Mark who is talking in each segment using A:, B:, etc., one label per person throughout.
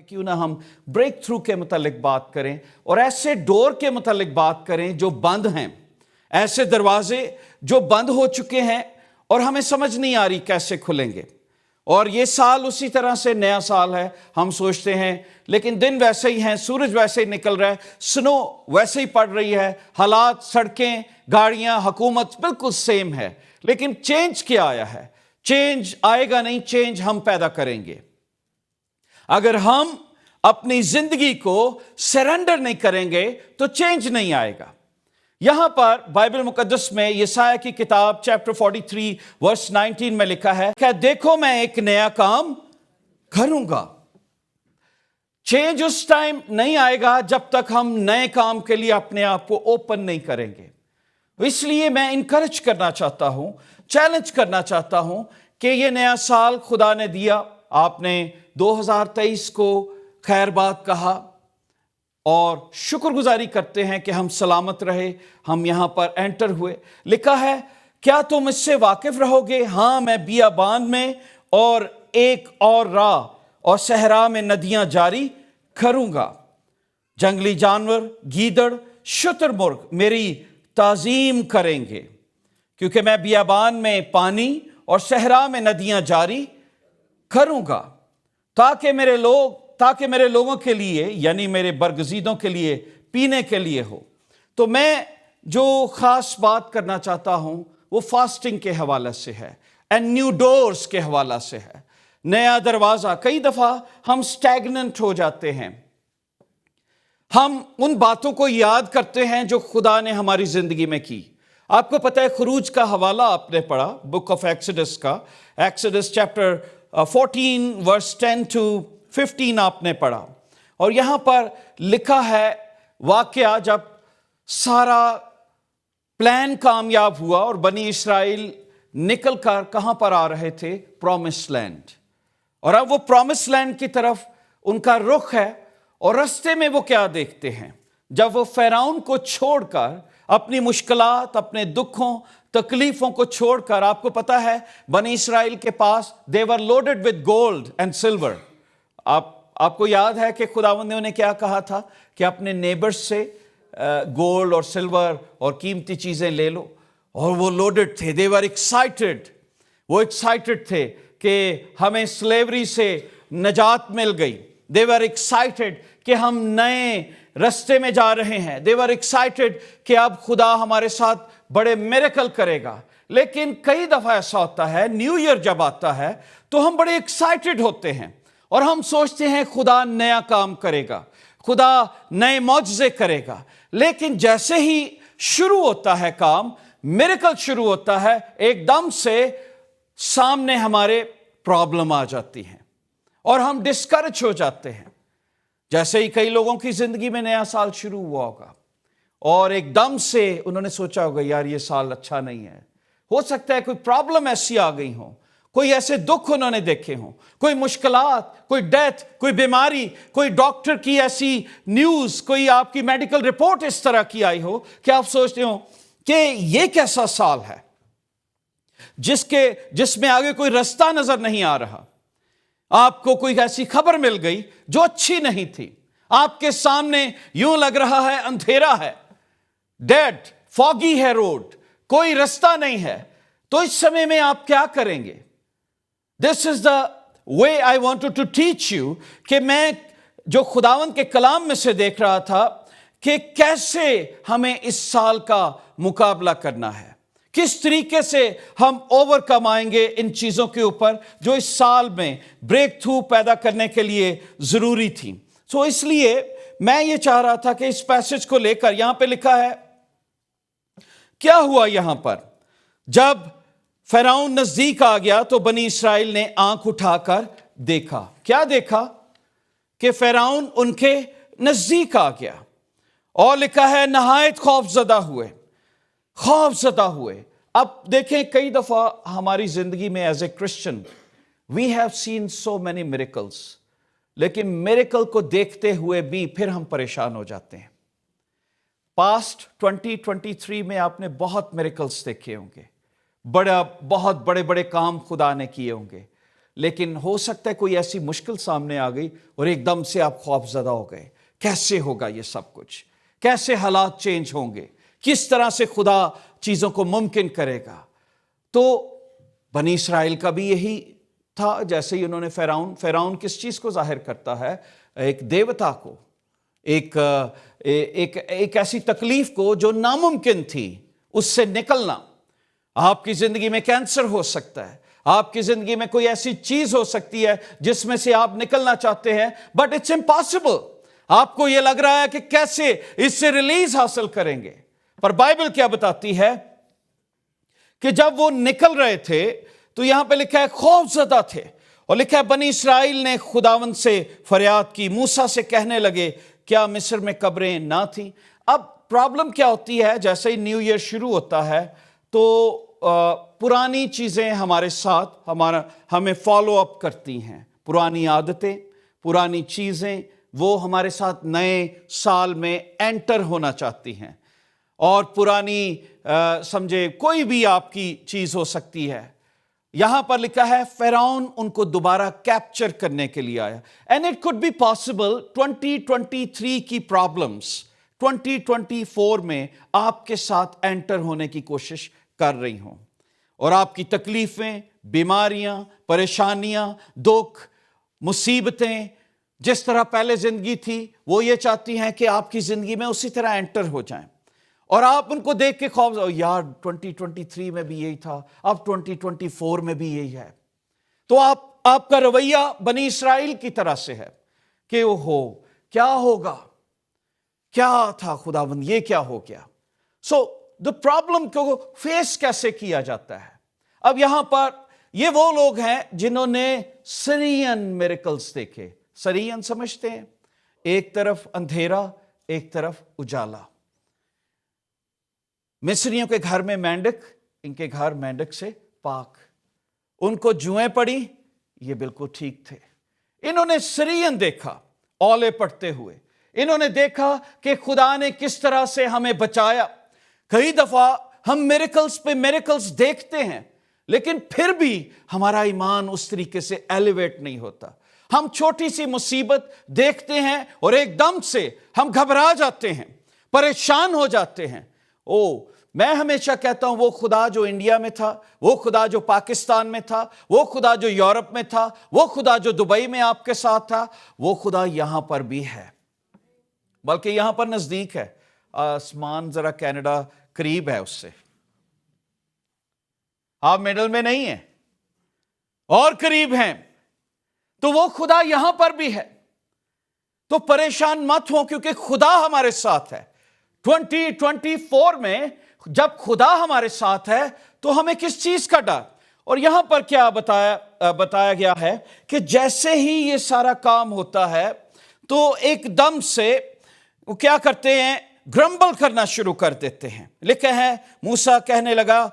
A: کیوں نہ ہم بریک تھرو کے متعلق بات کریں اور ایسے ڈور کے متعلق بات کریں جو بند ہیں، ایسے دروازے جو بند ہو چکے ہیں اور ہمیں سمجھ نہیں آ رہی کیسے کھلیں گے۔ اور یہ سال اسی طرح سے نیا سال ہے، ہم سوچتے ہیں لیکن دن ویسے ہی ہیں، سورج ویسے ہی نکل رہا ہے، سنو ویسے ہی پڑ رہی ہے، حالات، سڑکیں، گاڑیاں، حکومت بالکل سیم ہے، لیکن چینج کیا آیا ہے؟ چینج آئے گا نہیں، چینج ہم پیدا کریں گے۔ اگر ہم اپنی زندگی کو سرنڈر نہیں کریں گے تو چینج نہیں آئے گا۔ یہاں پر بائبل مقدس میں یسایہ کی کتاب چیپٹر 43 ورس 19 میں لکھا ہے کہ دیکھو میں ایک نیا کام کروں گا۔ چینج اس ٹائم نہیں آئے گا جب تک ہم نئے کام کے لیے اپنے آپ کو اوپن نہیں کریں گے۔ اس لیے میں انکریج کرنا چاہتا ہوں، چیلنج کرنا چاہتا ہوں کہ یہ نیا سال خدا نے دیا، آپ نے 2023 کو خیر بات کہا اور شکر گزاری کرتے ہیں کہ ہم سلامت رہے، ہم یہاں پر انٹر ہوئے۔ لکھا ہے کیا تم اس سے واقف رہو گے؟ ہاں میں بیابان میں اور ایک اور راہ اور صحرا میں ندیاں جاری کروں گا۔ جنگلی جانور، گیدڑ، شتر مرغ میری تعظیم کریں گے، کیونکہ میں بیابان میں پانی اور صحرا میں ندیاں جاری کروں گا، تاکہ میرے لوگوں کے لیے یعنی میرے برگزیدوں کے لیے پینے کے لیے ہو۔ تو میں جو خاص بات کرنا چاہتا ہوں وہ فاسٹنگ کے حوالے سے ہے، اینڈ نیو ڈورز کے حوالے سے ہے، نیا دروازہ۔ کئی دفعہ ہم سٹیگننٹ ہو جاتے ہیں، ہم ان باتوں کو یاد کرتے ہیں جو خدا نے ہماری زندگی میں کی۔ آپ کو پتہ ہے خروج کا حوالہ آپ نے پڑھا، بک آف ایکسڈس کا، ایکسڈس چیپٹر 14 ورس 10 to 15 آپ نے پڑھا، اور یہاں پر لکھا ہے واقعہ جب سارا پلان کامیاب ہوا اور بنی اسرائیل نکل کر کہاں پر آ رہے تھے؟ Promise land. اور اب وہ پرومس لینڈ کی طرف ان کا رخ ہے، اور رستے میں وہ کیا دیکھتے ہیں؟ جب وہ فرعون کو چھوڑ کر، اپنی مشکلات، اپنے دکھوں، تکلیفوں کو چھوڑ کر، آپ کو پتا ہے بنی اسرائیل کے پاس they were loaded with gold and silver۔ آپ کو یاد ہے کہ خداوند نے انہیں کیا کہا تھا کہ اپنے نیبرز سے گولڈ اور سلور اور قیمتی چیزیں لے لو، اور وہ لوڈڈ تھے، they were excited، وہ ایکسائٹڈ تھے کہ ہمیں سلیوری سے نجات مل گئی، they were excited کہ ہم نئے رستے میں جا رہے ہیں، they were excited کہ اب خدا ہمارے ساتھ بڑے میریکل کرے گا۔ لیکن کئی دفعہ ایسا ہوتا ہے، نیو ایئر جب آتا ہے تو ہم بڑے ایکسائٹڈ ہوتے ہیں اور ہم سوچتے ہیں خدا نیا کام کرے گا، خدا نئے معجزے کرے گا، لیکن جیسے ہی شروع ہوتا ہے کام، میریکل شروع ہوتا ہے، ایک دم سے سامنے ہمارے پرابلم آ جاتی ہیں اور ہم ڈسکریج ہو جاتے ہیں۔ جیسے ہی کئی لوگوں کی زندگی میں نیا سال شروع ہوا ہوگا اور ایک دم سے انہوں نے سوچا ہوگا یار یہ سال اچھا نہیں ہے، ہو سکتا ہے کوئی پرابلم ایسی آ گئی ہو، کوئی ایسے دکھ انہوں نے دیکھے ہوں، کوئی مشکلات، کوئی ڈیتھ، کوئی بیماری، کوئی ڈاکٹر کی ایسی نیوز، کوئی آپ کی میڈیکل رپورٹ اس طرح کی آئی ہو کہ آپ سوچتے ہو کہ یہ کیسا سال ہے جس میں آگے کوئی رستہ نظر نہیں آ رہا۔ آپ کو کوئی ایسی خبر مل گئی جو اچھی نہیں تھی، آپ کے سامنے یوں لگ رہا ہے اندھیرا ہے، ڈیڈ فاگی ہے روڈ، کوئی رستہ نہیں ہے، تو اس سمے میں آپ کیا کریں گے؟ This is the way I wanted to teach you, کہ میں جو خداوند کے کلام میں سے دیکھ رہا تھا کہ کیسے ہمیں اس سال کا مقابلہ کرنا ہے، کس طریقے سے ہم اوور کم آئیں گے ان چیزوں کے اوپر جو اس سال میں بریک تھرو پیدا کرنے کے لیے ضروری تھی۔ سو اس لیے میں یہ چاہ رہا تھا کہ اس پیسج کو لے کر، یہاں پہ لکھا ہے کیا ہوا یہاں پر، جب فرعون نزدیک آ گیا تو بنی اسرائیل نے آنکھ اٹھا کر دیکھا۔ کیا دیکھا؟ کہ فرعون ان کے نزدیک آ گیا، اور لکھا ہے نہایت خوف زدہ ہوئے۔ اب دیکھیں کئی دفعہ ہماری زندگی میں as a Christian we have seen so many miracles, لیکن میریکل کو دیکھتے ہوئے بھی پھر ہم پریشان ہو جاتے ہیں۔ پاسٹ 2023 میں آپ نے بہت میریکلز دیکھے ہوں گے، بہت بڑے بڑے کام خدا نے کیے ہوں گے، لیکن ہو سکتا ہے کوئی ایسی مشکل سامنے آ گئی اور ایک دم سے آپ خوف زدہ ہو گئے، کیسے ہوگا یہ سب کچھ، کیسے حالات چینج ہوں گے، کس طرح سے خدا چیزوں کو ممکن کرے گا۔ تو بنی اسرائیل کا بھی یہی تھا، جیسے ہی انہوں نے فرعون کس چیز کو ظاہر کرتا ہے؟ ایک دیوتا کو، ایک ایسی تکلیف کو جو ناممکن تھی، اس سے نکلنا۔ آپ کی زندگی میں کینسر ہو سکتا ہے، آپ کی زندگی میں کوئی ایسی چیز ہو سکتی ہے جس میں سے آپ نکلنا چاہتے ہیں، بٹ اٹس امپاسبل۔ آپ کو یہ لگ رہا ہے کہ کیسے اس سے ریلیز حاصل کریں گے، پر بائبل کیا بتاتی ہے کہ جب وہ نکل رہے تھے تو یہاں پہ لکھا ہے خوف زدہ تھے، اور لکھا ہے بنی اسرائیل نے خداوند سے فریاد کی، موسیٰ سے کہنے لگے کیا مصر میں قبریں نہ تھیں؟ اب پرابلم کیا ہوتی ہے، جیسے ہی نیو ایئر شروع ہوتا ہے تو پرانی چیزیں ہمارے ساتھ ہمیں فالو اپ کرتی ہیں، پرانی عادتیں، پرانی چیزیں وہ ہمارے ساتھ نئے سال میں انٹر ہونا چاہتی ہیں، اور پرانی سمجھے کوئی بھی آپ کی چیز ہو سکتی ہے۔ یہاں پر لکھا ہے فرعون ان کو دوبارہ کیپچر کرنے کے لیے آیا، and it could be possible 2023 کی پرابلمز 2024 میں آپ کے ساتھ انٹر ہونے کی کوشش کر رہی ہوں، اور آپ کی تکلیفیں، بیماریاں، پریشانیاں، دکھ، مصیبتیں جس طرح پہلے زندگی تھی وہ یہ چاہتی ہیں کہ آپ کی زندگی میں اسی طرح انٹر ہو جائیں، اور آپ ان کو دیکھ کے خوف، یار 2023 میں بھی یہی تھا، اب 2024 میں بھی یہی ہے۔ تو آپ کا رویہ بنی اسرائیل کی طرح سے ہے کہ کیا ہوگا، کیا تھا خداوند، یہ کیا ہو گیا۔ سو the پرابلم کو فیس کیسے کیا جاتا ہے؟ اب یہاں پر یہ وہ لوگ ہیں جنہوں نے سرین میریکلز دیکھے۔ سرین سمجھتے ہیں؟ ایک طرف اندھیرا، ایک طرف اجالا۔ مصریوں کے گھر میں مینڈک، ان کے گھر مینڈک سے پاک، ان کو جوئیں پڑی، یہ بالکل ٹھیک تھے۔ انہوں نے سرین دیکھا اولے پڑتے ہوئے، انہوں نے دیکھا کہ خدا نے کس طرح سے ہمیں بچایا۔ کئی دفعہ ہم میریکلز پہ میریکلز دیکھتے ہیں، لیکن پھر بھی ہمارا ایمان اس طریقے سے ایلیویٹ نہیں ہوتا۔ ہم چھوٹی سی مصیبت دیکھتے ہیں اور ایک دم سے ہم گھبرا جاتے ہیں، پریشان ہو جاتے ہیں۔ میں ہمیشہ کہتا ہوں وہ خدا جو انڈیا میں تھا، وہ خدا جو پاکستان میں تھا، وہ خدا جو یورپ میں تھا، وہ خدا جو دبئی میں آپ کے ساتھ تھا، وہ خدا یہاں پر بھی ہے، بلکہ یہاں پر نزدیک ہے۔ آسمان ذرا کینیڈا قریب ہے اس سے، آپ مڈل میں نہیں ہیں اور قریب ہیں، تو وہ خدا یہاں پر بھی ہے۔ تو پریشان مت ہو، کیونکہ خدا ہمارے ساتھ ہے۔ 2024 میں جب خدا ہمارے ساتھ ہے تو ہمیں کس چیز کا ڈر؟ اور یہاں پر کیا بتایا گیا ہے کہ جیسے ہی یہ سارا کام ہوتا ہے تو ایک دم سے وہ کیا کرتے ہیں؟ گرمبل کرنا شروع کر دیتے ہیں۔ لکھا ہے موسیٰ کہنے لگا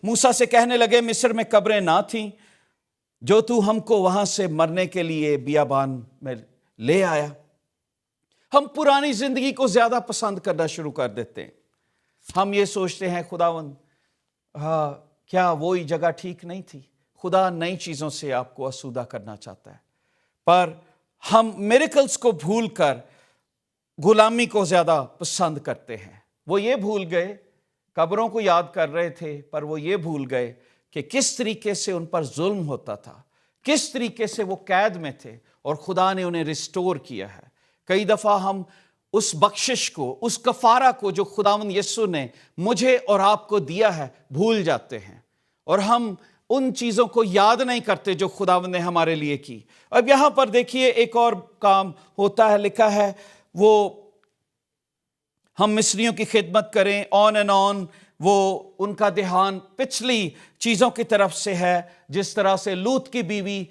A: موسیٰ سے کہنے لگے مصر میں قبریں نہ تھیں جو تو ہم کو وہاں سے مرنے کے لیے بیابان میں لے آیا۔ ہم پرانی زندگی کو زیادہ پسند کرنا شروع کر دیتے ہیں۔ ہم یہ سوچتے ہیں خداوند کیا وہی جگہ ٹھیک نہیں تھی؟ خدا نئی چیزوں سے آپ کو آسودہ کرنا چاہتا ہے، پر ہم میریکلز کو بھول کر غلامی کو زیادہ پسند کرتے ہیں۔ وہ یہ بھول گئے، قبروں کو یاد کر رہے تھے، پر وہ یہ بھول گئے کہ کس طریقے سے ان پر ظلم ہوتا تھا، کس طریقے سے وہ قید میں تھے، اور خدا نے انہیں ریسٹور کیا ہے۔ کئی دفعہ ہم اس بخشش کو، اس کفارہ کو جو خداوند یسوع نے مجھے اور آپ کو دیا ہے بھول جاتے ہیں، اور ہم ان چیزوں کو یاد نہیں کرتے جو خداوند نے ہمارے لیے کی۔ اب یہاں پر دیکھیے ایک اور کام ہوتا ہے، لکھا ہے وہ ہم مصریوں کی خدمت کریں، آن اینڈ آن وہ ان کا دھیان پچھلی چیزوں کی طرف سے ہے، جس طرح سے لوط کی بیوی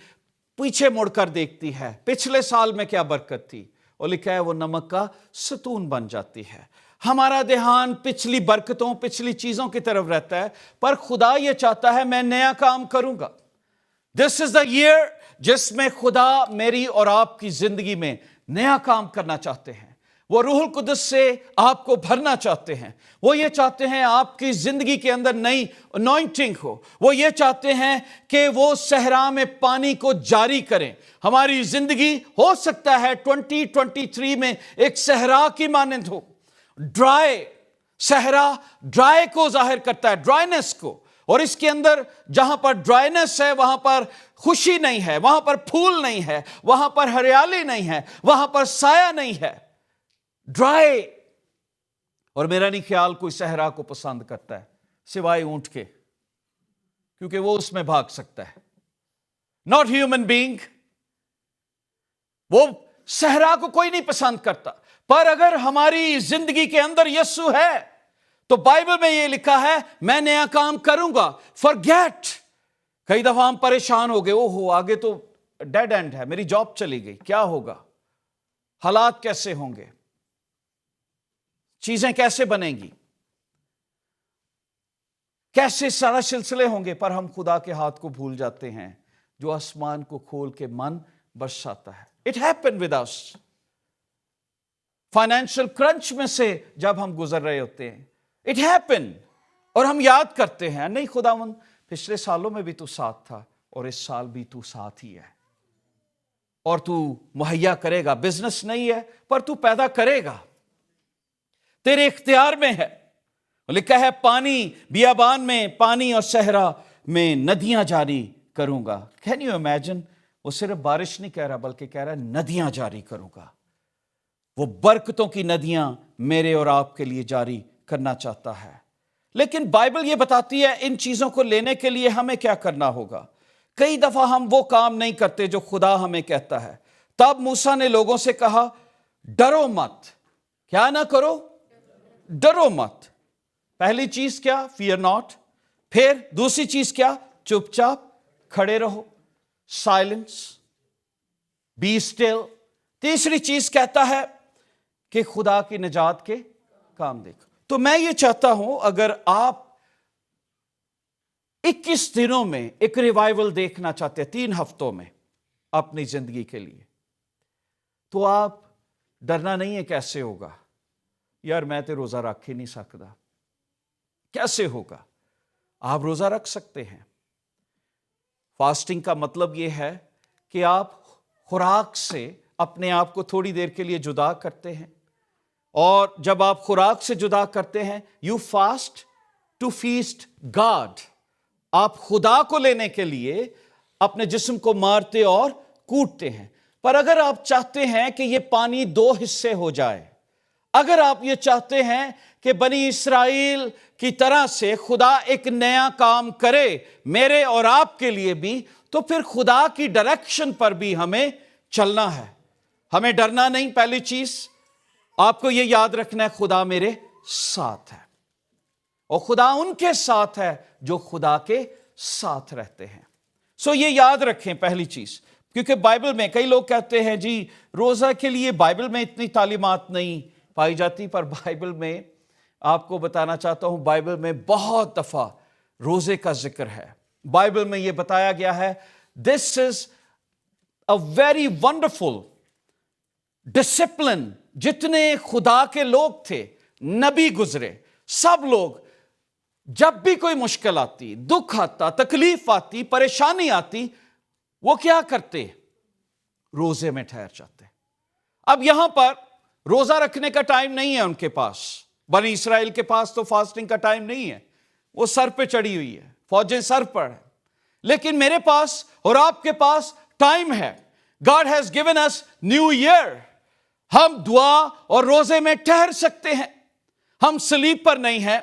A: پیچھے مڑ کر دیکھتی ہے پچھلے سال میں کیا برکت تھی، اور لکھا ہے وہ نمک کا ستون بن جاتی ہے۔ ہمارا دھیان پچھلی برکتوں، پچھلی چیزوں کی طرف رہتا ہے، پر خدا یہ چاہتا ہے میں نیا کام کروں گا۔ دس از دا ایئر جس میں خدا میری اور آپ کی زندگی میں نیا کام کرنا چاہتے ہیں۔ وہ روح القدس سے آپ کو بھرنا چاہتے ہیں. وہ یہ چاہتے ہیں آپ کی زندگی کے اندر نئی انوائنٹنگ ہو. وہ یہ چاہتے ہیں کہ وہ صحرا میں پانی کو جاری کریں. ہماری زندگی ہو سکتا ہے 2023 میں ایک صحرا کی مانند ہو. ڈرائی صحرا ڈرائی کو ظاہر کرتا ہے, ڈرائینس کو. اور اس کے اندر جہاں پر ڈرائینس ہے وہاں پر خوشی نہیں ہے, وہاں پر پھول نہیں ہے, وہاں پر ہریالی نہیں ہے, وہاں پر سایہ نہیں ہے. ڈرائی. اور میرا نہیں خیال کوئی صحرا کو پسند کرتا ہے سوائے اونٹ کے, کیونکہ وہ اس میں بھاگ سکتا ہے. Not human being. وہ صحرا کو کوئی نہیں پسند کرتا. پر اگر ہماری زندگی کے اندر یسوع ہے تو بائبل میں یہ لکھا ہے میں نیا کام کروں گا. forget. کئی دفعہ ہم پریشان ہو گئے, اوہو آگے تو ڈیڈ اینڈ ہے, میری جاب چلی گئی, کیا ہوگا, حالات کیسے ہوں گے, چیزیں کیسے بنیں گی, کیسے سارا سلسلے ہوں گے. پر ہم خدا کے ہاتھ کو بھول جاتے ہیں جو آسمان کو کھول کے من برساتا ہے. It happened with us. Financial crunch میں سے جب ہم گزر رہے ہوتے ہیں, It happened. اور ہم یاد کرتے ہیں نہیں خداوند پچھلے سالوں میں بھی تو ساتھ تھا اور اس سال بھی تو ساتھ ہی ہے, اور تو مہیا کرے گا. بزنس نہیں ہے پر تو پیدا کرے گا, تیرے اختیار میں ہے. لکھا ہے پانی بیابان میں پانی اور صحرا میں ندیاں جاری کروں گا. کین یو امیجن, وہ صرف بارش نہیں کہہ رہا بلکہ کہہ رہا ہے ندیاں جاری کروں گا. وہ برکتوں کی ندیاں میرے اور آپ کے لیے جاری کرنا چاہتا ہے. لیکن بائبل یہ بتاتی ہے ان چیزوں کو لینے کے لیے ہمیں کیا کرنا ہوگا. کئی دفعہ ہم وہ کام نہیں کرتے جو خدا ہمیں کہتا ہے. تب موسیٰ نے لوگوں سے کہا ڈرو مت. کیا نہ کرو, ڈرو مت. پہلی چیز کیا, فیئر ناٹ. پھر دوسری چیز کیا, چپ چاپ کھڑے رہو, سائلنس, بی اسٹل. تیسری چیز کہتا ہے کہ خدا کی نجات کے کام دیکھو. تو میں یہ چاہتا ہوں اگر آپ 21 دنوں میں ایک ریوائیول دیکھنا چاہتے ہیں 3 ہفتوں میں اپنی زندگی کے لیے, تو آپ ڈرنا نہیں ہے کیسے ہوگا, یار میں تو روزہ رکھ ہی نہیں سکتا, کیسے ہوگا. آپ روزہ رکھ سکتے ہیں. فاسٹنگ کا مطلب یہ ہے کہ آپ خوراک سے اپنے آپ کو تھوڑی دیر کے لیے جدا کرتے ہیں, اور جب آپ خوراک سے جدا کرتے ہیں you fast to feast God. آپ خدا کو لینے کے لیے اپنے جسم کو مارتے اور کوٹتے ہیں. پر اگر آپ چاہتے ہیں کہ یہ پانی 2 حصے ہو جائے, اگر آپ یہ چاہتے ہیں کہ بنی اسرائیل کی طرح سے خدا ایک نیا کام کرے میرے اور آپ کے لیے بھی, تو پھر خدا کی ڈائریکشن پر بھی ہمیں چلنا ہے. ہمیں ڈرنا نہیں. پہلی چیز آپ کو یہ یاد رکھنا ہے خدا میرے ساتھ ہے, اور خدا ان کے ساتھ ہے جو خدا کے ساتھ رہتے ہیں. سو یہ یاد رکھیں پہلی چیز, کیونکہ بائبل میں کئی لوگ کہتے ہیں جی روزہ کے لیے بائبل میں اتنی تعلیمات نہیں پائی جاتی. پر بائبل میں آپ کو بتانا چاہتا ہوں بائبل میں بہت دفعہ روزے کا ذکر ہے. بائبل میں یہ بتایا گیا ہے دس از اے ویری ونڈرفل ڈسپلن. جتنے خدا کے لوگ تھے, نبی گزرے, سب لوگ جب بھی کوئی مشکل آتی, دکھ آتا, تکلیف آتی, پریشانی آتی, وہ کیا کرتے, روزے میں ٹھہر جاتے. اب یہاں پر روزہ رکھنے کا ٹائم نہیں ہے ان کے پاس. بنی اسرائیل کے پاس تو فاسٹنگ کا ٹائم نہیں ہے, وہ سر پہ چڑھی ہوئی ہے, فوجیں سر پر ہیں. لیکن میرے پاس اور آپ کے پاس ٹائم ہے. God has given us new year. ہم دعا اور روزے میں ٹھہر سکتے ہیں. ہم صلیب پر نہیں ہیں.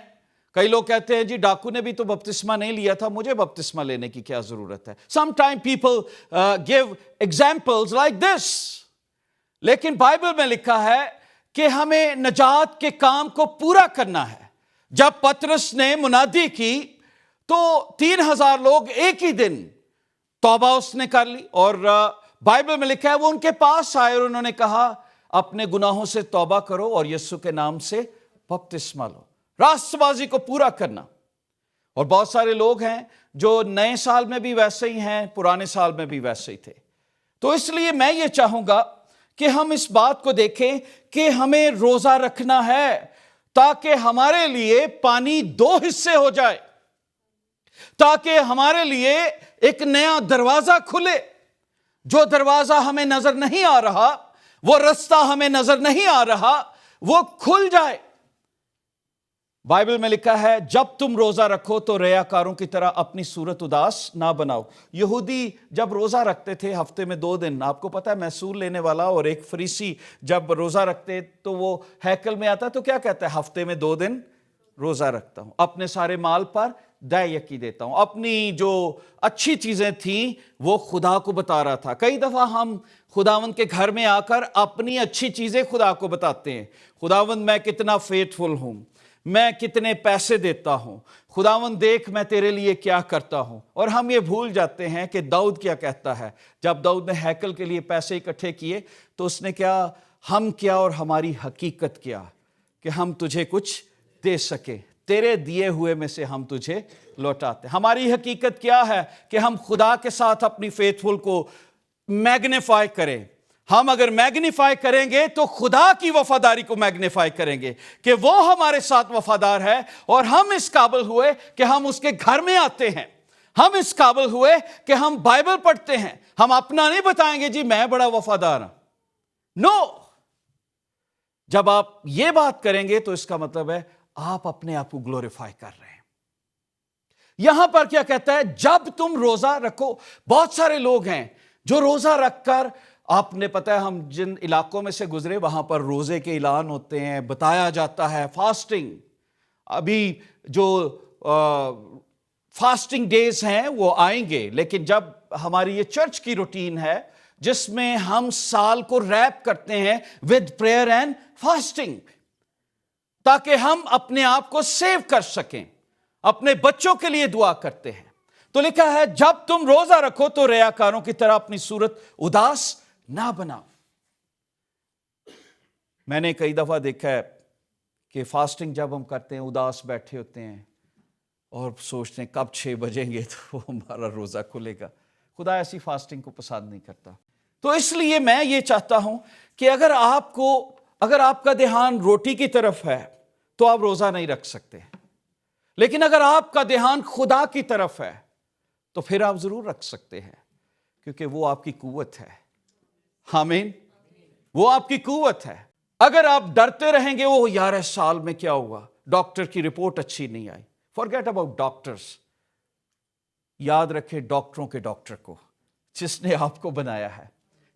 A: کئی لوگ کہتے ہیں جی ڈاکو نے بھی تو بپتسمہ نہیں لیا تھا, مجھے بپتسمہ لینے کی کیا ضرورت ہے. Sometimes people give examples like this. لیکن بائبل میں لکھا ہے کہ ہمیں نجات کے کام کو پورا کرنا ہے. جب پطرس نے منادی کی تو 3000 لوگ ایک ہی دن توبہ اس نے کر لی, اور بائبل میں لکھا ہے وہ ان کے پاس آئے اور انہوں نے کہا اپنے گناہوں سے توبہ کرو اور یسوع کے نام سے بپتسمہ لو. راست بازی کو پورا کرنا. اور بہت سارے لوگ ہیں جو نئے سال میں بھی ویسے ہی ہیں, پرانے سال میں بھی ویسے ہی تھے. تو اس لیے میں یہ چاہوں گا کہ ہم اس بات کو دیکھیں کہ ہمیں روزہ رکھنا ہے تاکہ ہمارے لیے پانی 2 حصے ہو جائے، تاکہ ہمارے لیے ایک نیا دروازہ کھلے۔ جو دروازہ ہمیں نظر نہیں آ رہا، وہ رستہ ہمیں نظر نہیں آ رہا، وہ کھل جائے۔ بائبل میں لکھا ہے جب تم روزہ رکھو تو ریاکاروں کی طرح اپنی صورت اداس نہ بناؤ۔ یہودی جب روزہ رکھتے تھے ہفتے میں 2 دن، آپ کو پتا ہے محصول لینے والا اور ایک فریسی جب روزہ رکھتے تو وہ ہیکل میں آتا تو کیا کہتا ہے؟ ہفتے میں 2 دن روزہ رکھتا ہوں، اپنے سارے مال پر دائیں یکی دیتا ہوں۔ اپنی جو اچھی چیزیں تھیں وہ خدا کو بتا رہا تھا۔ کئی دفعہ ہم خداوند کے گھر میں آ کر اپنی اچھی چیزیں خدا کو بتاتے ہیں، خداوند میں کتنا فیتھفل ہوں، میں کتنے پیسے دیتا ہوں، خداوند دیکھ میں تیرے لیے کیا کرتا ہوں۔ اور ہم یہ بھول جاتے ہیں کہ داؤد کیا کہتا ہے۔ جب داؤد نے ہیکل کے لیے پیسے اکٹھے کیے تو اس نے کیا، ہم کیا اور ہماری حقیقت کیا کہ ہم تجھے کچھ دے سکیں، تیرے دیے ہوئے میں سے ہم تجھے لوٹاتے۔ ہماری حقیقت کیا ہے کہ ہم خدا کے ساتھ اپنی فیتھفل کو میگنیفائی کریں۔ ہم اگر میگنیفائی کریں گے تو خدا کی وفاداری کو میگنیفائی کریں گے کہ وہ ہمارے ساتھ وفادار ہے، اور ہم اس قابل ہوئے کہ ہم اس کے گھر میں آتے ہیں، ہم اس قابل ہوئے کہ ہم بائبل پڑھتے ہیں۔ ہم اپنا نہیں بتائیں گے جی میں بڑا وفادار ہوں، نو۔ جب آپ یہ بات کریں گے تو اس کا مطلب ہے آپ اپنے آپ کو گلوریفائی کر رہے ہیں۔ یہاں پر کیا کہتا ہے؟ جب تم روزہ رکھو۔ بہت سارے لوگ ہیں جو روزہ رکھ کر، آپ نے پتہ ہے ہم جن علاقوں میں سے گزرے وہاں پر روزے کے اعلان ہوتے ہیں، بتایا جاتا ہے فاسٹنگ۔ ابھی جو فاسٹنگ ڈیز ہیں وہ آئیں گے، لیکن جب ہماری یہ چرچ کی روٹین ہے جس میں ہم سال کو ریپ کرتے ہیں ود پریئر اینڈ فاسٹنگ، تاکہ ہم اپنے آپ کو سیو کر سکیں، اپنے بچوں کے لیے دعا کرتے ہیں۔ تو لکھا ہے جب تم روزہ رکھو تو ریاکاروں کی طرح اپنی صورت اداس نہ بناؤ۔ میں نے کئی دفعہ دیکھا ہے کہ فاسٹنگ جب ہم کرتے ہیں اداس بیٹھے ہوتے ہیں اور سوچتے ہیں کب 6 بجیں گے تو ہمارا روزہ کھلے گا۔ خدا ایسی فاسٹنگ کو پسند نہیں کرتا۔ تو اس لیے میں یہ چاہتا ہوں کہ اگر آپ کا دھیان روٹی کی طرف ہے تو آپ روزہ نہیں رکھ سکتے، لیکن اگر آپ کا دھیان خدا کی طرف ہے تو پھر آپ ضرور رکھ سکتے ہیں، کیونکہ وہ آپ کی قوت ہے۔ آمین، وہ آپ کی قوت ہے۔ اگر آپ ڈرتے رہیں گے وہ یار اس سال میں کیا ہوا، ڈاکٹر کی رپورٹ اچھی نہیں آئی، forget about doctors۔ یاد رکھے ڈاکٹروں کے ڈاکٹر کو جس نے آپ کو بنایا ہے۔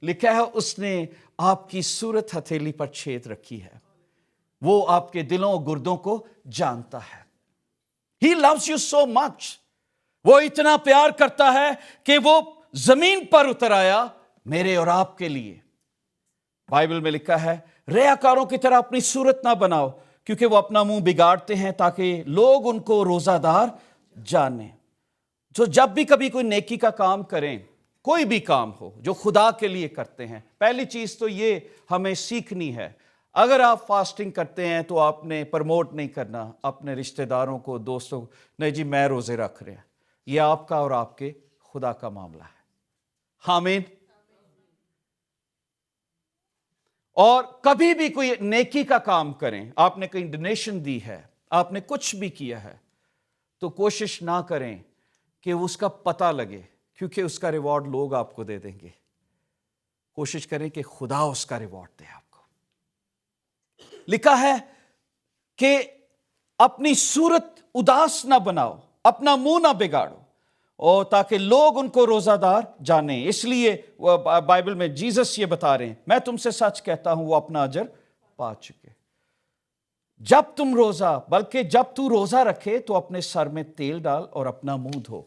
A: لکھا ہے اس نے آپ کی صورت ہتھیلی پر چھید رکھی ہے، وہ آپ کے دلوں اور گردوں کو جانتا ہے۔ He loves you so much۔ وہ اتنا پیار کرتا ہے کہ وہ زمین پر اتر آیا میرے اور آپ کے لیے۔ بائبل میں لکھا ہے ریاکاروں کی طرح اپنی صورت نہ بناؤ، کیونکہ وہ اپنا منہ بگاڑتے ہیں تاکہ لوگ ان کو روزہ دار جانیں۔ جو جب بھی کبھی کوئی نیکی کا کام کریں، کوئی بھی کام ہو جو خدا کے لیے کرتے ہیں، پہلی چیز تو یہ ہمیں سیکھنی ہے۔ اگر آپ فاسٹنگ کرتے ہیں تو آپ نے پرموٹ نہیں کرنا اپنے رشتہ داروں کو، دوستوں کو، نہیں جی میں روزے رکھ رہے ہیں۔ یہ آپ کا اور آپ کے خدا کا معاملہ ہے۔ آمین۔ اور کبھی بھی کوئی نیکی کا کام کریں، آپ نے کہیں ڈونیشن دی ہے، آپ نے کچھ بھی کیا ہے، تو کوشش نہ کریں کہ اس کا پتہ لگے، کیونکہ اس کا ریوارڈ لوگ آپ کو دے دیں گے۔ کوشش کریں کہ خدا اس کا ریوارڈ دے آپ کو۔ لکھا ہے کہ اپنی صورت اداس نہ بناؤ، اپنا منہ نہ بگاڑو، اور تاکہ لوگ ان کو روزہ دار جانیں۔ اس لیے بائبل میں جیسس یہ بتا رہے ہیں، میں تم سے سچ کہتا ہوں وہ اپنا اجر پا چکے۔ جب تو روزہ رکھے تو اپنے سر میں تیل ڈال اور اپنا منہ دھو،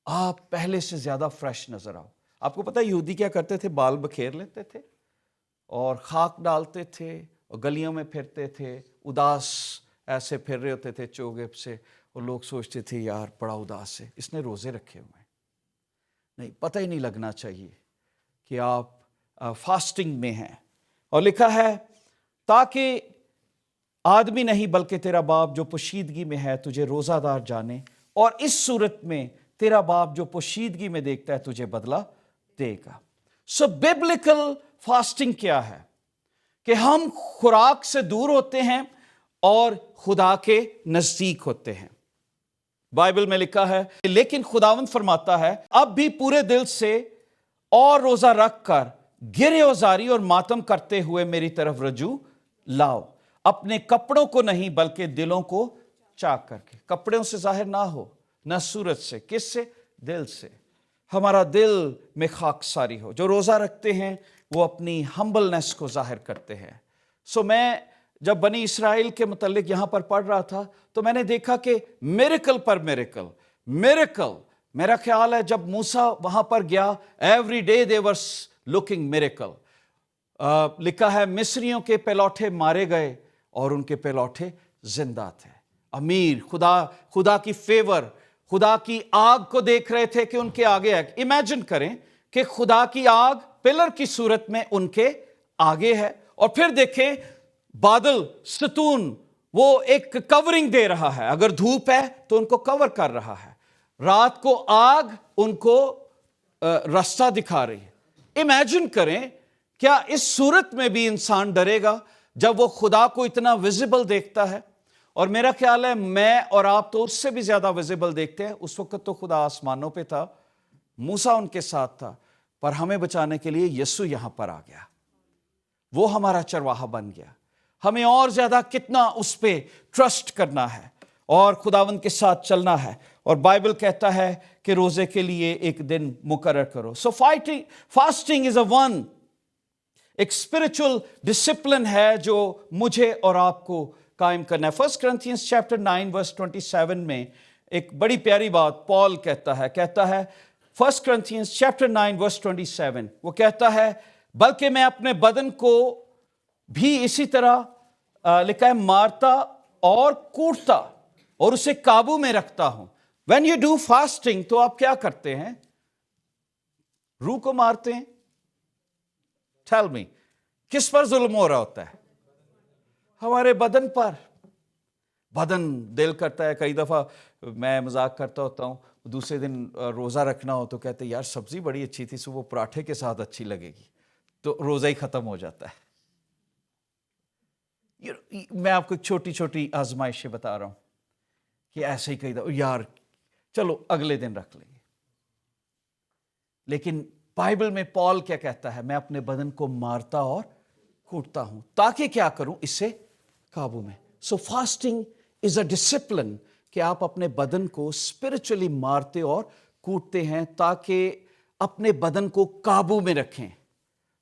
A: آپ پہلے سے زیادہ فریش نظر آؤ۔ آپ کو پتہ ہے یہودی کیا کرتے تھے؟ بال بکھیر لیتے تھے اور خاک ڈالتے تھے اور گلیوں میں پھرتے تھے، اداس ایسے پھر رہے ہوتے تھے چوگے سے، اور لوگ سوچتے تھے یار بڑا اداس ہے، اس نے روزے رکھے ہوئے ہیں۔ نہیں، پتہ ہی نہیں لگنا چاہیے کہ آپ فاسٹنگ میں ہیں۔ اور لکھا ہے تاکہ آدمی نہیں بلکہ تیرا باپ جو پوشیدگی میں ہے تجھے روزہ دار جانے، اور اس صورت میں تیرا باپ جو پوشیدگی میں دیکھتا ہے تجھے بدلہ دے گا۔ سو biblical فاسٹنگ کیا ہے؟ کہ ہم خوراک سے دور ہوتے ہیں اور خدا کے نزدیک ہوتے ہیں۔ بائبل میں لکھا ہے لیکن خداوند فرماتا ہے اب بھی پورے دل سے اور روزہ رکھ کر گرے ازاری اور ماتم کرتے ہوئے میری طرف رجوع لاؤ، اپنے کپڑوں کو نہیں بلکہ دلوں کو چاک کر کے۔ کپڑوں سے ظاہر نہ ہو، نہ صورت سے، کس سے؟ دل سے۔ ہمارا دل میں خاکساری ہو۔ جو روزہ رکھتے ہیں وہ اپنی ہمبلنس کو ظاہر کرتے ہیں۔ میں جب بنی اسرائیل کے متعلق یہاں پر پڑھ رہا تھا تو میں نے دیکھا کہ میریکل پر میریکل، میرا خیال ہے جب موسیٰ وہاں پر گیا every day they were looking miracle. لکھا ہے مصریوں کے پلوٹھے مارے گئے اور ان کے پلوٹھے زندہ تھے۔ امیر خدا کی فیور، خدا کی آگ کو دیکھ رہے تھے کہ ان کے آگے ہے۔ امیجن کریں کہ خدا کی آگ پلر کی صورت میں ان کے آگے ہے، اور پھر دیکھیں بادل، ستون، وہ ایک کورنگ دے رہا ہے۔ اگر دھوپ ہے تو ان کو کور کر رہا ہے، رات کو آگ ان کو راستہ دکھا رہی ہے۔ امیجن کریں کیا اس صورت میں بھی انسان ڈرے گا جب وہ خدا کو اتنا ویزیبل دیکھتا ہے؟ اور میرا خیال ہے میں اور آپ تو اس سے بھی زیادہ ویزیبل دیکھتے ہیں۔ اس وقت تو خدا آسمانوں پہ تھا، موسیٰ ان کے ساتھ تھا، پر ہمیں بچانے کے لیے یسوع یہاں پر آ گیا، وہ ہمارا چرواہا بن گیا۔ ہمیں اور زیادہ کتنا اس پہ ٹرسٹ کرنا ہے اور خداوند کے ساتھ چلنا ہے۔ اور بائبل کہتا ہے کہ روزے کے لیے ایک دن مقرر کرو۔ فاسٹنگ از ایک اسپرچل ڈسپلن ہے جو مجھے اور آپ کو قائم کرنا ہے۔ 1 Corinthians chapter 9 verse 27 میں ایک بڑی پیاری بات پال کہتا ہے 1 Corinthians chapter 9 verse 27 وہ کہتا ہے بلکہ میں اپنے بدن کو بھی اسی طرح لکھا ہے مارتا اور کوٹتا اور اسے قابو میں رکھتا ہوں۔ When you do fasting تو آپ کیا کرتے ہیں؟ روح کو مارتے ہیں؟ Tell me کس پر ظلم ہو رہا ہوتا ہے؟ ہمارے بدن پر۔ بدن دل کرتا ہے، کئی دفعہ میں مذاق کرتا ہوتا ہوں، دوسرے دن روزہ رکھنا ہو تو کہتے ہیں یار سبزی بڑی اچھی تھی، صبح پراٹھے کے ساتھ اچھی لگے گی، تو روزہ ہی ختم ہو جاتا ہے۔ میں آپ کو ایک چھوٹی چھوٹی آزمائشیں بتا رہا ہوں کہ ایسے ہی کئی دفعہ یار چلو اگلے دن رکھ لیں گے، لیکن بائبل میں پال کیا کہتا ہے؟ میں اپنے بدن کو مارتا اور کوٹتا ہوں تاکہ کیا کروں؟ اس سے قابو میں۔ فاسٹنگ از اے ڈسپلن کہ آپ اپنے بدن کو اسپرچولی مارتے اور کوٹتے ہیں تاکہ اپنے بدن کو قابو میں رکھیں،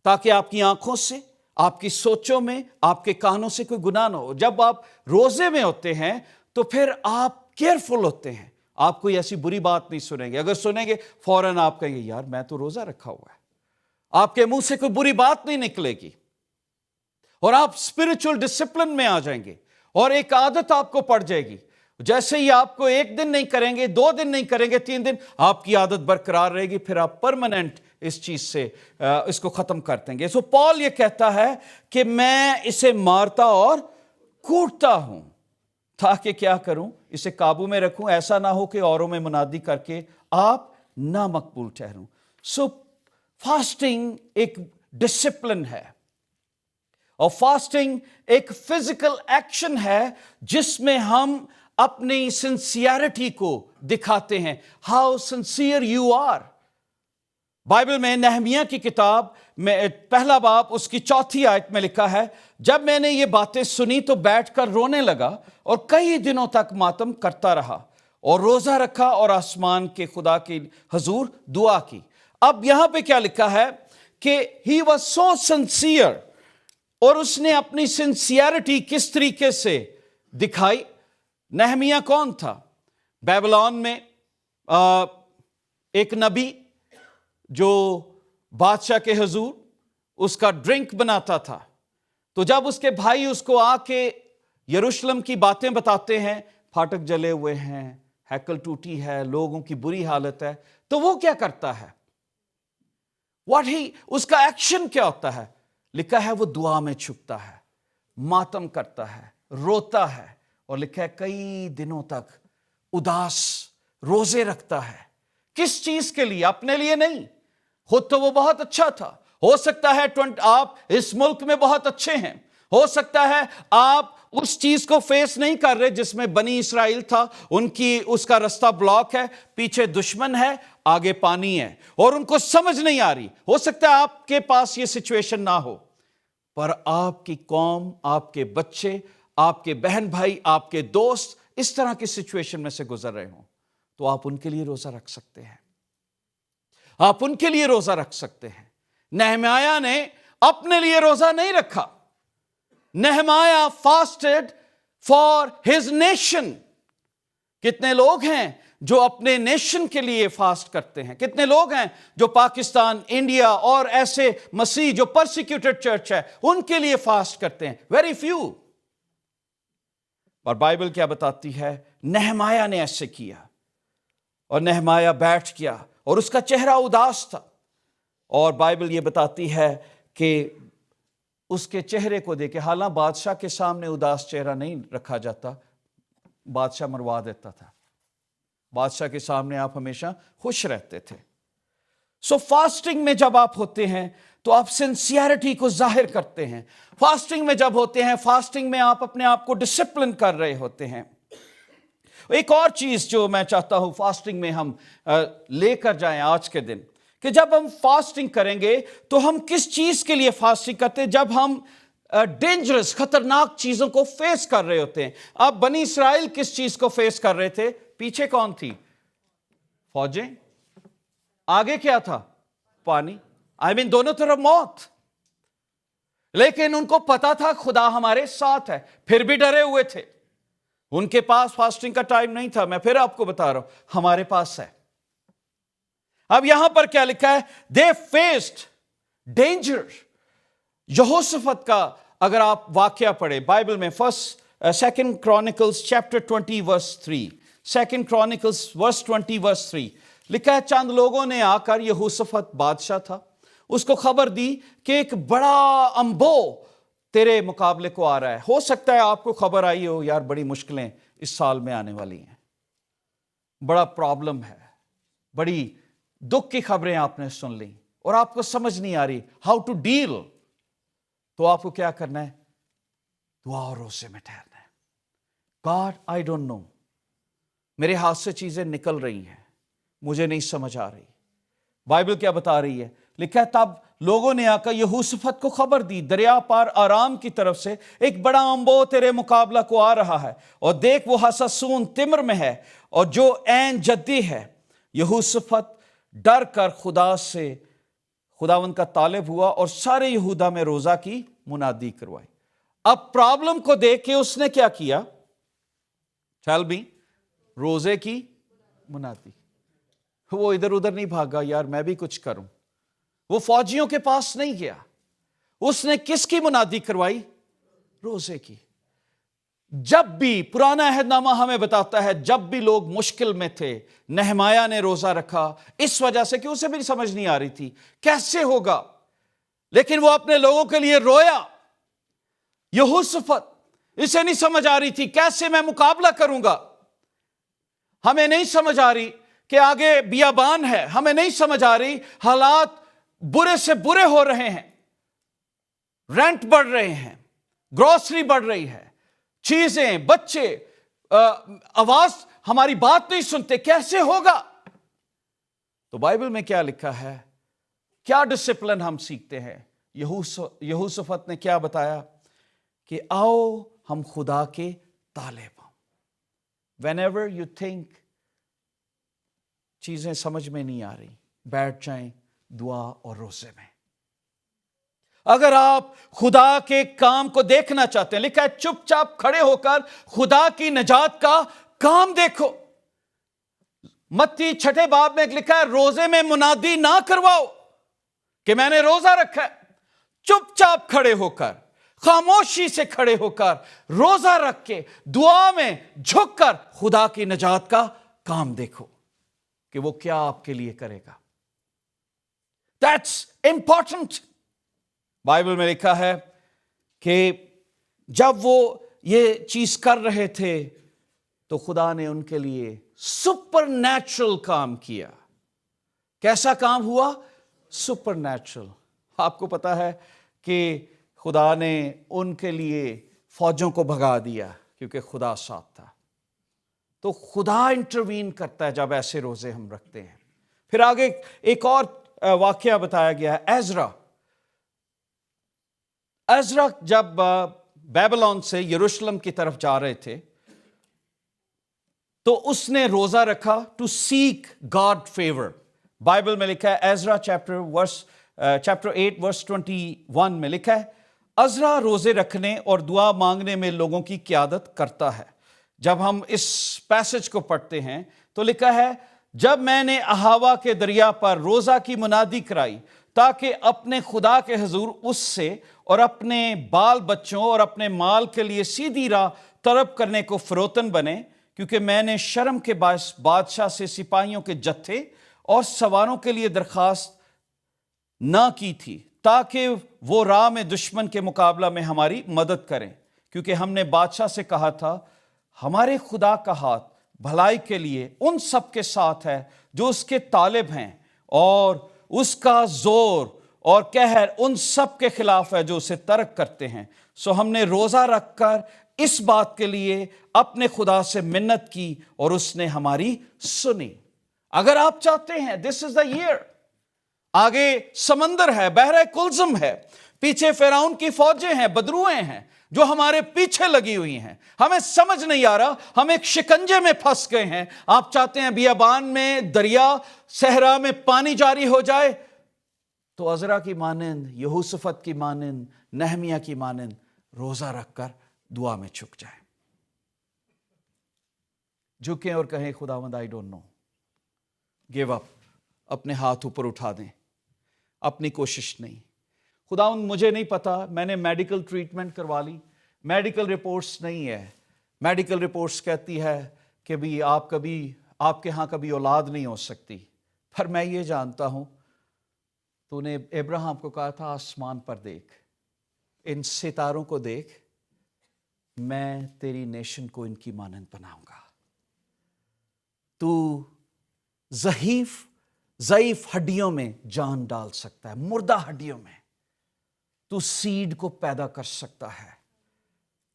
A: تاکہ آپ کی آنکھوں سے، آپ کی سوچوں میں، آپ کے کانوں سے کوئی گناہ نہ ہو۔ جب آپ روزے میں ہوتے ہیں تو پھر آپ کیئرفل ہوتے ہیں، آپ کوئی ایسی بری بات نہیں سنیں گے۔ اگر سنیں گے فوراً آپ کہیں گے یار میں تو روزہ رکھا ہوا ہے، آپ کے منہ سے کوئی بری بات نہیں نکلے گی، اور آپ اسپرچل ڈسپلن میں آ جائیں گے، اور ایک عادت آپ کو پڑ جائے گی۔ جیسے ہی آپ کو 1 دن نہیں کریں گے، 2 دن نہیں کریں گے، 3 دن، آپ کی عادت برقرار رہے گی، پھر آپ پرماننٹ اس چیز سے اس کو ختم کر دیں گے۔ پال یہ کہتا ہے کہ میں اسے مارتا اور کوٹتا ہوں تاکہ کیا کروں؟ اسے قابو میں رکھوں، ایسا نہ ہو کہ اوروں میں منادی کر کے آپ نامقبول ٹھہروں۔ فاسٹنگ ایک ڈسپلن ہے، اور فاسٹنگ ایک فزیکل ایکشن ہے جس میں ہم اپنی سنسیئرٹی کو دکھاتے ہیں، how sincere you are. Bible میں نہمیہ کی کتاب میں 1 باب اس کی 4 آیت میں لکھا ہے جب میں نے یہ باتیں سنی تو بیٹھ کر رونے لگا اور کئی دنوں تک ماتم کرتا رہا اور روزہ رکھا اور آسمان کے خدا کے حضور دعا کی۔ اب یہاں پہ کیا لکھا ہے کہ he was so sincere، اور اس نے اپنی سنسیئرٹی کس طریقے سے دکھائی؟ نہمیہ کون تھا؟ بیبلون میں ایک نبی جو بادشاہ کے حضور اس کا ڈرنک بناتا تھا، تو جب اس کے بھائی اس کو آ کے یروشلم کی باتیں بتاتے ہیں، پھاٹک جلے ہوئے ہیں، ہیکل ٹوٹی ہے، لوگوں کی بری حالت ہے، تو وہ کیا کرتا ہے؟ اس کا ایکشن کیا ہوتا ہے؟ لکھا ہے وہ دعا میں چھپتا ہے، ماتم کرتا ہے، روتا ہے، اور لکھا ہے کئی دنوں تک اداس روزے رکھتا ہے۔ کس چیز کے لیے؟ اپنے لیے نہیں، خود تو وہ بہت اچھا تھا، ہو سکتا ہے آپ اس ملک میں بہت اچھے ہیں، ہو سکتا ہے آپ اس چیز کو فیس نہیں کر رہے جس میں بنی اسرائیل تھا، اس کا رستہ بلاک ہے، پیچھے دشمن ہے، آگے پانی ہے اور ان کو سمجھ نہیں آ رہی۔ ہو سکتا ہے آپ کے پاس یہ سچویشن نہ ہو، پر آپ کی قوم، آپ کے بچے، آپ کے بہن بھائی، آپ کے دوست اس طرح کی سچویشن میں سے گزر رہے ہوں، تو آپ ان کے لیے روزہ رکھ سکتے ہیں، آپ ان کے لیے روزہ رکھ سکتے ہیں۔ نہمایہ نے اپنے لیے روزہ نہیں رکھا، نہمایہ فاسٹڈ فار ہز نیشن۔ کتنے لوگ ہیں جو اپنے نیشن کے لیے فاسٹ کرتے ہیں؟ کتنے لوگ ہیں جو پاکستان، انڈیا اور ایسے مسیح جو پرسیکیوٹڈ چرچ ہے ان کے لیے فاسٹ کرتے ہیں؟ Very few. اور بائبل کیا بتاتی ہے؟ نہمایہ نے ایسے کیا، اور نہمایہ بیٹھ گیا اور اس کا چہرہ اداس تھا، اور بائبل یہ بتاتی ہے کہ اس کے چہرے کو دیکھے، حالانکہ بادشاہ کے سامنے اداس چہرہ نہیں رکھا جاتا، بادشاہ مروا دیتا تھا، بادشاہ کے سامنے آپ ہمیشہ خوش رہتے تھے۔ سو فاسٹنگ میں جب آپ ہوتے ہیں تو آپ سنسیئرٹی کو ظاہر کرتے ہیں۔ فاسٹنگ میں جب ہوتے ہیں، فاسٹنگ میں آپ اپنے آپ کو ڈسپلن کر رہے ہوتے ہیں۔ ایک اور چیز جو میں چاہتا ہوں فاسٹنگ میں ہم لے کر جائیں آج کے دن، کہ جب ہم فاسٹنگ کریں گے تو ہم کس چیز کے لیے فاسٹنگ کرتے ہیں؟ جب ہم ڈینجرس، خطرناک چیزوں کو فیس کر رہے ہوتے ہیں۔ اب بنی اسرائیل کس چیز کو فیس کر رہے تھے؟ پیچھے کون تھی؟ فوجیں، آگے کیا تھا؟ پانی، دونوں طرف موت۔ لیکن ان کو پتا تھا خدا ہمارے ساتھ ہے، پھر بھی ڈرے ہوئے تھے۔ ان کے پاس فاسٹنگ کا ٹائم نہیں تھا، میں پھر آپ کو بتا رہا ہوں، ہمارے پاس ہے۔ اب یہاں پر کیا لکھا ہے؟ دے فیسڈ ڈینجر۔ یہوشافت کا اگر آپ واقعہ پڑھیں بائبل میں، سیکنڈ کرونیکلز چیپٹر 20 ورس 3، سیکنڈ کرونیکلز ورس 20 ورس 3 لکھا ہے، چند لوگوں نے آ کر، یہوشافت بادشاہ تھا، اس کو خبر دی کہ ایک بڑا امبو تیرے مقابلے کو آ رہا ہے۔ ہو سکتا ہے آپ کو خبر آئی ہو، یار بڑی مشکلیں اس سال میں آنے والی ہیں، بڑا پرابلم ہے، بڑی دکھ کی خبریں آپ نے سن لی اور آپ کو سمجھ نہیں آ رہی ہاؤ ٹو ڈیل۔ تو آپ کو کیا کرنا ہے؟ دعا اور روزے میں ٹھہرنا ہے۔ گاڈ آئی ڈونٹ نو، میرے ہاتھ سے چیزیں نکل رہی ہیں، مجھے نہیں سمجھ آ رہی۔ بائبل کیا بتا رہی ہے؟ لکھا ہے تب لوگوں نے آ کر یہوشافت کو خبر دی، دریا پار آرام کی طرف سے ایک بڑا امبو تیرے مقابلہ کو آ رہا ہے، اور دیکھ وہ حساسون تمر میں ہے اور جو عین جدی ہے۔ یہوشافت ڈر کر خداوند کا طالب ہوا اور سارے یہودا میں روزہ کی منادی کروائی۔ اب پرابلم کو دیکھ کے اس نے کیا کیا؟ ٹیل می، روزے کی منادی۔ وہ ادھر ادھر نہیں بھاگا، یار میں بھی کچھ کروں۔ وہ فوجیوں کے پاس نہیں گیا، اس نے کس کی منادی کروائی؟ روزے کی۔ جب بھی پرانا عہد نامہ ہمیں بتاتا ہے، جب بھی لوگ مشکل میں تھے، نہمایہ نے روزہ رکھا، اس وجہ سے کہ اسے بھی سمجھ نہیں آ رہی تھی کیسے ہوگا، لیکن وہ اپنے لوگوں کے لیے رویا۔ یہوشافت، اسے نہیں سمجھ آ رہی تھی کیسے میں مقابلہ کروں گا، ہمیں نہیں سمجھ آ رہی کہ آگے بیابان ہے، ہمیں نہیں سمجھ آ رہی، حالات برے سے برے ہو رہے ہیں، رینٹ بڑھ رہے ہیں، گروسری بڑھ رہی ہے، چیزیں، بچے، آواز ہماری بات نہیں سنتے، کیسے ہوگا؟ تو بائبل میں کیا لکھا ہے؟ کیا ڈسپلن ہم سیکھتے ہیں؟ یہوشافت نے کیا بتایا کہ آؤ ہم خدا کے طالب ہوں۔ whenever you think چیزیں سمجھ میں نہیں آ رہی، بیٹھ جائیں دعا اور روزے میں۔ اگر آپ خدا کے کام کو دیکھنا چاہتے ہیں، لکھا ہے چپ چاپ کھڑے ہو کر خدا کی نجات کا کام دیکھو۔ متی 6 باب میں لکھا ہے روزے میں منادی نہ کرواؤ کہ میں نے روزہ رکھا ہے۔ چپ چاپ کھڑے ہو کر، خاموشی سے کھڑے ہو کر، روزہ رکھ کے، دعا میں جھک کر خدا کی نجات کا کام دیکھو کہ وہ کیا آپ کے لیے کرے گا۔ That's important۔ بائبل میں لکھا ہے کہ جب وہ یہ چیز کر رہے تھے تو خدا نے ان کے لیے سپر نیچرل کام کیا۔ کیسا کام ہوا؟ Super natural. آپ کو پتا ہے کہ خدا نے ان کے لیے فوجوں کو بھگا دیا کیونکہ خدا ساتھ تھا۔ تو خدا انٹروین کرتا ہے جب ایسے روزے ہم رکھتے ہیں۔ پھر آگے ایک اور واقعہ بتایا گیا ہے، عزرا جب بیبلون سے یروشلم کی طرف جا رہے تھے تو اس نے روزہ رکھا to seek God favour. Bible میں لکھا ہے عزرا چیپٹر 8 ورس 21 میں لکھا ہے، عزرا روزے رکھنے اور دعا مانگنے میں لوگوں کی قیادت کرتا ہے۔ جب ہم اس پیسج کو پڑھتے ہیں تو لکھا ہے، جب میں نے اہاوا کے دریا پر روزہ کی منادی کرائی تاکہ اپنے خدا کے حضور اس سے اور اپنے بال بچوں اور اپنے مال کے لیے سیدھی راہ طلب کرنے کو فروتن بنے، کیونکہ میں نے شرم کے باعث بادشاہ سے سپاہیوں کے جتھے اور سواروں کے لیے درخواست نہ کی تھی تاکہ وہ راہ میں دشمن کے مقابلہ میں ہماری مدد کریں، کیونکہ ہم نے بادشاہ سے کہا تھا ہمارے خدا کا ہاتھ بھلائی کے لیے ان سب کے ساتھ ہے جو اس کے طالب ہیں، اور اس کا زور اور قہر ان سب کے خلاف ہے جو اسے ترک کرتے ہیں۔ سو ہم نے روزہ رکھ کر اس بات کے لیے اپنے خدا سے منت کی اور اس نے ہماری سنی۔ اگر آپ چاہتے ہیں دس از دا ایئر، آگے سمندر ہے، بحر کلزم ہے، پیچھے فرعون کی فوجیں ہیں، بدروئیں ہیں جو ہمارے پیچھے لگی ہوئی ہیں، ہمیں سمجھ نہیں آ رہا، ہم ایک شکنجے میں پھنس گئے ہیں۔ آپ چاہتے ہیں بیابان میں، دریا صحرا میں پانی جاری ہو جائے تو عزرا کی مانند، یہوشافت کی مانند، نہمیہ کی مانند روزہ رکھ کر دعا میں چھک جائیں، جھکیں اور کہیں خداوند I don't know, give up, اپنے ہاتھ اوپر اٹھا دیں، اپنی کوشش نہیں۔ خداوند مجھے نہیں پتا، میں نے میڈیکل ٹریٹمنٹ کروا لی، میڈیکل رپورٹس نہیں ہے، میڈیکل رپورٹس کہتی ہے کہ بھی آپ کے ہاں کبھی اولاد نہیں ہو سکتی، پر میں یہ جانتا ہوں تو نے ابراہیم کو کہا تھا آسمان پر دیکھ، ان ستاروں کو دیکھ، میں تیری نیشن کو ان کی مانند بناؤں گا۔ تو ضعیف ہڈیوں میں جان ڈال سکتا ہے، مردہ ہڈیوں میں تو سیڈ کو پیدا کر سکتا ہے،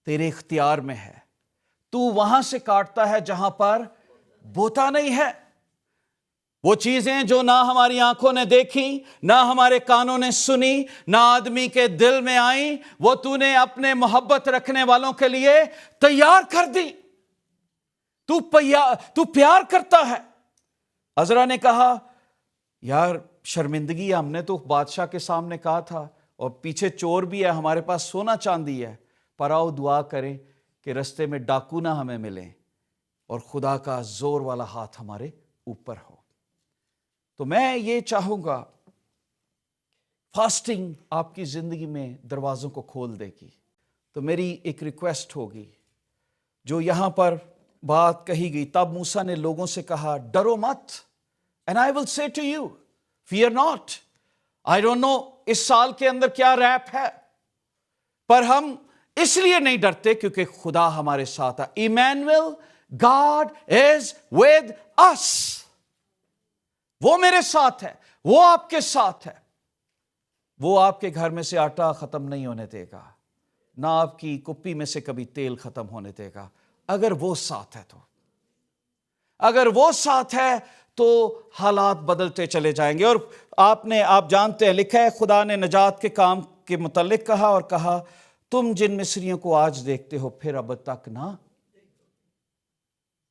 A: تیرے اختیار میں ہے۔ تو وہاں سے کاٹتا ہے جہاں پر بوتا نہیں ہے۔ وہ چیزیں جو نہ ہماری آنکھوں نے دیکھی، نہ ہمارے کانوں نے سنی، نہ آدمی کے دل میں آئیں، وہ تو نے اپنے محبت رکھنے والوں کے لیے تیار کر دی۔ تو پیار کرتا ہے۔ عزرا نے کہا یار شرمندگی، ہم نے تو بادشاہ کے سامنے کہا تھا اور پیچھے چور بھی ہے، ہمارے پاس سونا چاندی ہے، پر آؤ دعا کریں کہ رستے میں ڈاکو نہ ہمیں ملیں اور خدا کا زور والا ہاتھ ہمارے اوپر ہو۔ تو میں یہ چاہوں گا، فاسٹنگ آپ کی زندگی میں دروازوں کو کھول دے گی۔ تو میری ایک ریکویسٹ ہوگی، جو یہاں پر بات کہی گئی، تب موسیٰ نے لوگوں سے کہا ڈرو مت، and I will say to you fear not۔ I don't know اس سال کے اندر کیا ریپ ہے، پر ہم اس لیے نہیں ڈرتے کیونکہ خدا ہمارے ساتھ ہے۔ ایمینویل، God is with us۔ وہ میرے ساتھ ہے، وہ آپ کے ساتھ ہے، وہ آپ کے گھر میں سے آٹا ختم نہیں ہونے دے گا، نہ آپ کی کپی میں سے کبھی تیل ختم ہونے دے گا، اگر وہ ساتھ ہے تو۔ اگر وہ ساتھ ہے تو حالات بدلتے چلے جائیں گے۔ اور آپ جانتے ہیں، لکھا ہے خدا نے نجات کے کام کے متعلق کہا اور کہا تم جن مصریوں کو آج دیکھتے ہو پھر اب تک نہ،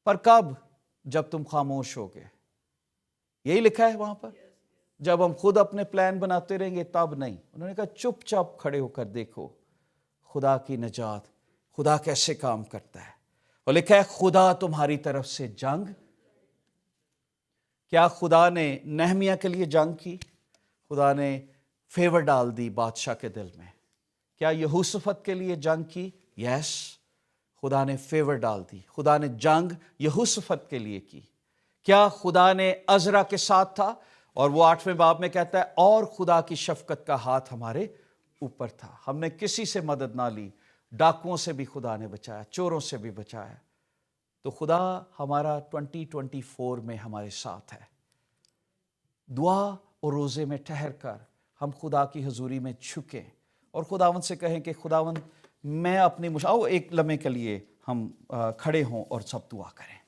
A: پر کب؟ جب تم خاموش ہوگے۔ یہی لکھا ہے وہاں پر، جب ہم خود اپنے پلان بناتے رہیں گے تب نہیں۔ انہوں نے کہا چپ چاپ کھڑے ہو کر دیکھو خدا کی نجات، خدا کیسے کام کرتا ہے۔ اور لکھا ہے خدا تمہاری طرف سے جنگ۔ کیا خدا نے نہمیہ کے لیے جنگ کی؟ خدا نے فیور ڈال دی بادشاہ کے دل میں۔ کیا یہوشافت کے لیے جنگ کی؟ یس، خدا نے فیور ڈال دی، خدا نے جنگ یہوشافت کے لیے کی۔ کیا خدا نے عزرا کے ساتھ تھا؟ اور وہ 8ویں باب میں کہتا ہے اور خدا کی شفقت کا ہاتھ ہمارے اوپر تھا۔ ہم نے کسی سے مدد نہ لی، ڈاکوؤں سے بھی خدا نے بچایا، چوروں سے بھی بچایا۔ تو خدا ہمارا 2024 میں ہمارے ساتھ ہے۔ دعا اور روزے میں ٹھہر کر ہم خدا کی حضوری میں جھکیں اور خداوند سے کہیں کہ خداوند میں اپنی آؤ ایک لمحے کے لیے ہم کھڑے ہوں اور سب دعا کریں۔